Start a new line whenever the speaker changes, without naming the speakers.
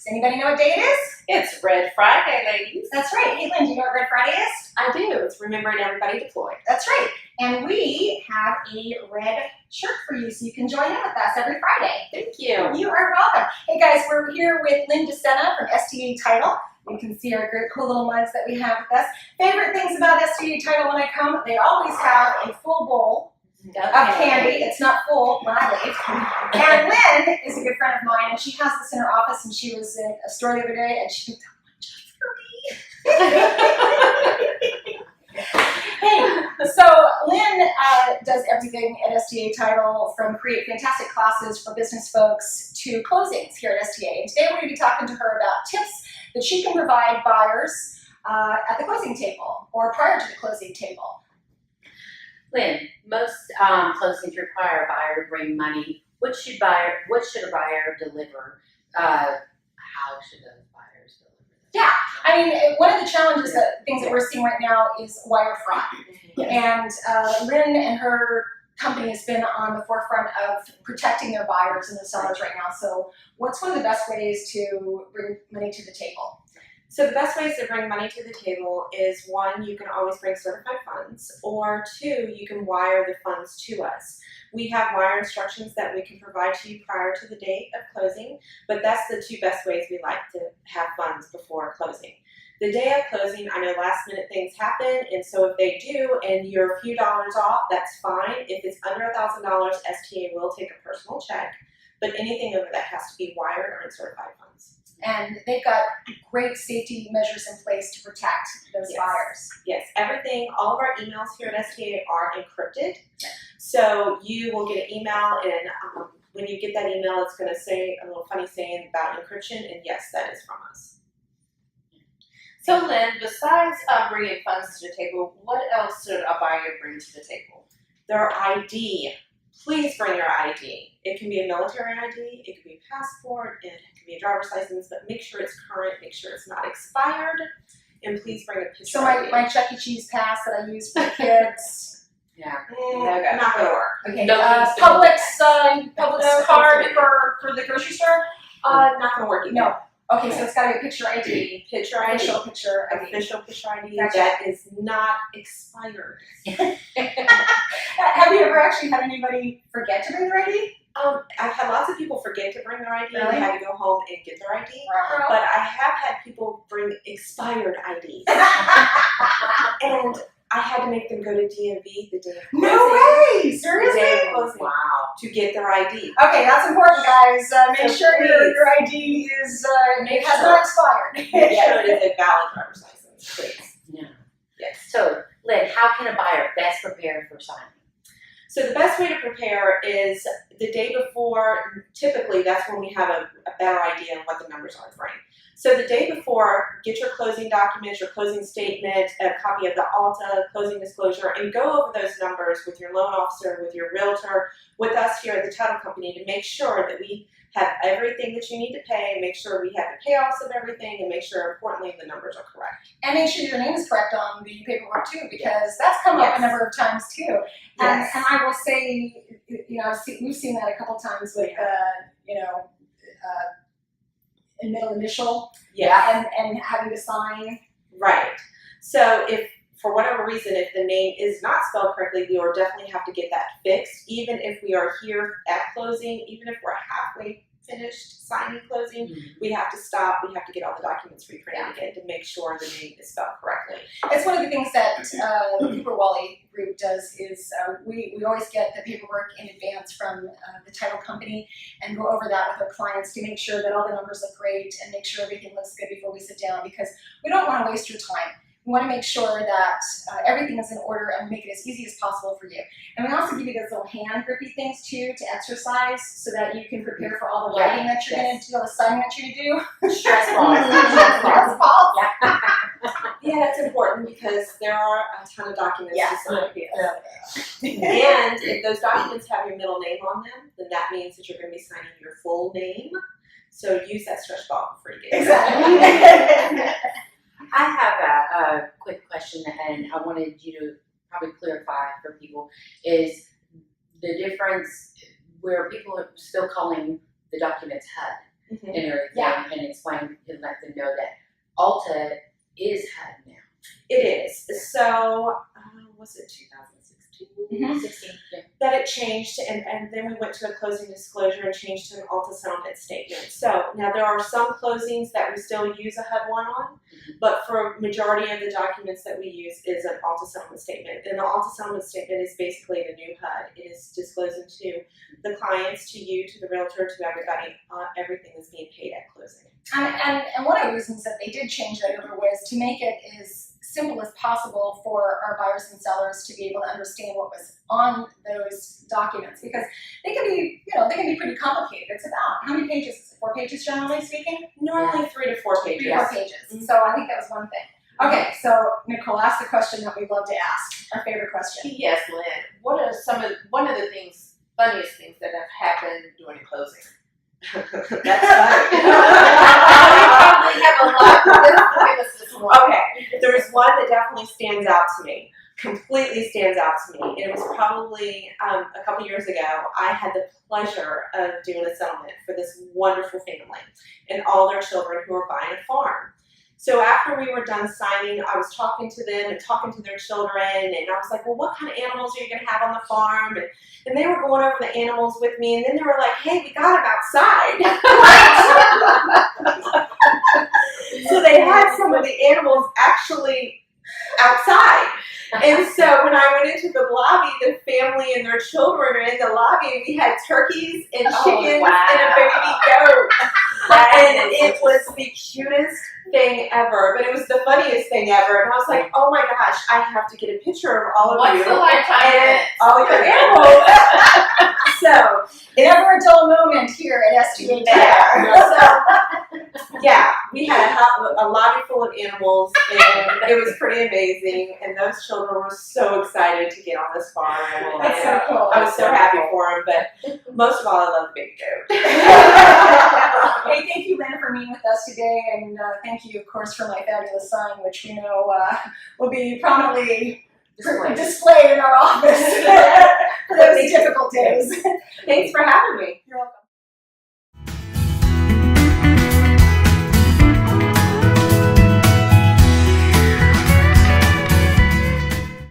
anybody know what day it is?
It's Red Friday, ladies.
That's right. Hey, Lynn, do you know what Red Friday is?
I do. It's remembering everybody deployed.
That's right. And we have a red shirt for you, so you can join in with us every Friday.
Thank you.
You are welcome. Hey, guys, we're here with Lynn DeSena from STA Title. You can see our great cool little mugs that we have with us. Favorite things about STA Title when I come, they always have a full bowl of candy. It's not full when I leave. And Lynn is a good friend of mine, and she has this in her office, and she was in a store the other day, and she picked up one just for me. Hey, so Lynn does everything at STA Title, from create fantastic classes for business folks to closings here at STA. And today we're going to be talking to her about tips that she can provide buyers at the closing table or prior to the closing table.
Lynn, most closings require a buyer to bring money. What should a buyer deliver? How should those buyers deliver?
Yeah, I mean, one of the challenges, things that we're seeing right now is wire fraud.
Yes.
And Lynn and her company has been on the forefront of protecting their buyers and the sellers right now. So what's one of the best ways to bring money to the table?
So the best ways to bring money to the table is, one, you can always bring certified funds, or two, you can wire the funds to us. We have wire instructions that we can provide to you prior to the date of closing, but that's the two best ways we like to have funds before closing. The day of closing, I know last minute things happen, and so if they do and you're a few dollars off, that's fine. If it's under $1,000, STA will take a personal check, but anything over that has to be wired or in certified funds.
And they've got great safety measures in place to protect those buyers.
Yes, everything, all of our emails here at STA are encrypted. So you will get an email, and when you get that email, it's going to say a little funny saying about encryption, and yes, that is from us.
So Lynn, besides bringing funds to the table, what else should a buyer bring to the table?
Their ID. Please bring your ID. It can be a military ID, it can be a passport, it can be a driver's license, but make sure it's current, make sure it's not expired, and please bring a picture.
So my Chuck E. Cheese pass that I use for the kids.
Yeah.
Not gonna work.
Okay.
No,
Publix card for the grocery store.
Not gonna work either.
No. Okay, so it's got to be a picture ID.
Picture ID.
Official picture ID.
Official picture ID.
Gotcha.
That is not expired.
Have you ever actually had anybody forget to bring their ID?
I've had lots of people forget to bring their ID.
Really?
They had to go home and get their ID. But I have had people bring expired IDs. And I had to make them go to DMV the day of closing.
No way!
The
Seriously?
day of closing.
Wow.
To get their ID.
Okay, that's important, guys. Make
So
sure your ID is has not expired.
Make sure it is a valid driver's license, please.
Yeah.
Yes.
So, Lynn, how can a buyer best prepare for signing?
So the best way to prepare is the day before. Typically, that's when we have a better idea of what the numbers are to bring. So the day before, get your closing documents, your closing statement, a copy of the ALTA, closing disclosure, and go over those numbers with your loan officer, with your realtor, with us here at the title company to make sure that we have everything that you need to pay, make sure we have the payoffs of everything, and make sure, importantly, the numbers are correct.
And make sure your name is correct on the paperwork too, because that's come up a number of times too.
Yes.
And I will say, we've seen that a couple times with, a middle initial, and having to sign.
Right. So if, for whatever reason, if the name is not spelled correctly, we will definitely have to get that fixed. Even if we are here at closing, even if we're halfway finished signing closing, we have to stop. We have to get all the documents reprinted again to make sure the name is spelled correctly.
It's one of the things that the Kuper group does is we always get the paperwork in advance from the title company and go over that with our clients to make sure that all the numbers look great and make sure everything looks good before we sit down, because we don't want to waste your time. We want to make sure that everything is in order and make it as easy as possible for you. And we also give you those little hand grippy things too to exercise so that you can prepare for all the writing that you're going to do, all the signing that you're going to do.
Stress balls.
Stress balls.
Yeah, it's important because there are a ton of documents to sign.
Yes.
And if those documents have your middle name on them, then that means that you're going to be signing your full name. So use that stretch ball before you get it.
Exactly.
I have a quick question, and I wanted you to probably clarify for people, is the difference where people are still calling the documents HUD.
Mhm.
and everything,
Yeah.
and explain and let them know that Ulta is HUD now.
It is. So, was it 2016?
Mhm.
16, yeah.
That it changed, and then we went to a closing disclosure and changed to an Alta settlement statement. So now there are some closings that we still use a HUD one on, but for a majority of the documents that we use is an Alta settlement statement. And the Alta settlement statement is basically the new HUD. It is disclosing to the clients, to you, to the realtor, to everybody, everything is being paid at closing.
And one of the reasons that they did change that over was to make it as simple as possible for our buyers and sellers to be able to understand what was on those documents, because they can be, they can be pretty complicated. It's about, how many pages is it? 4 pages generally speaking?
Normally 3 to 4 pages.
3 or 4 pages. So I think that was one thing. Okay, so Nicole, ask the question that we love to ask, our favorite question.
Yes, Lynn. What are one of the funniest things that have happened during closing?
That's funny.
We have a lot. Give us this one.
Okay, there's one that definitely stands out to me, completely stands out to me. It was probably a couple years ago. I had the pleasure of doing a settlement for this wonderful family and all their children who were buying a farm. So after we were done signing, I was talking to them and talking to their children, and I was like, well, what kind of animals are you going to have on the farm? And they were going over the animals with me, and then they were like, hey, we got them outside. So they had some of the animals actually outside. And so when I went into the lobby, the family and their children are in the lobby, and we had turkeys and chickens and a baby goat. And it was the cutest thing ever, but it was the funniest thing ever. And I was like, oh my gosh, I have to get a picture of all of you
What's the lifetime
and
event?
all your animals. So
Never a dull moment here at SGA.
yeah, we had a lobby full of animals, and it was pretty amazing. And those children were so excited to get on this farm.
That's so cool.
I was so happy for them, but most of all, I love the baby goat.
Hey, thank you, Lynn, for meeting with us today, and thank you, of course, for my fabulous sign, which we know will be prominently displayed in our office for those difficult days.
Thanks for having me.
You're welcome.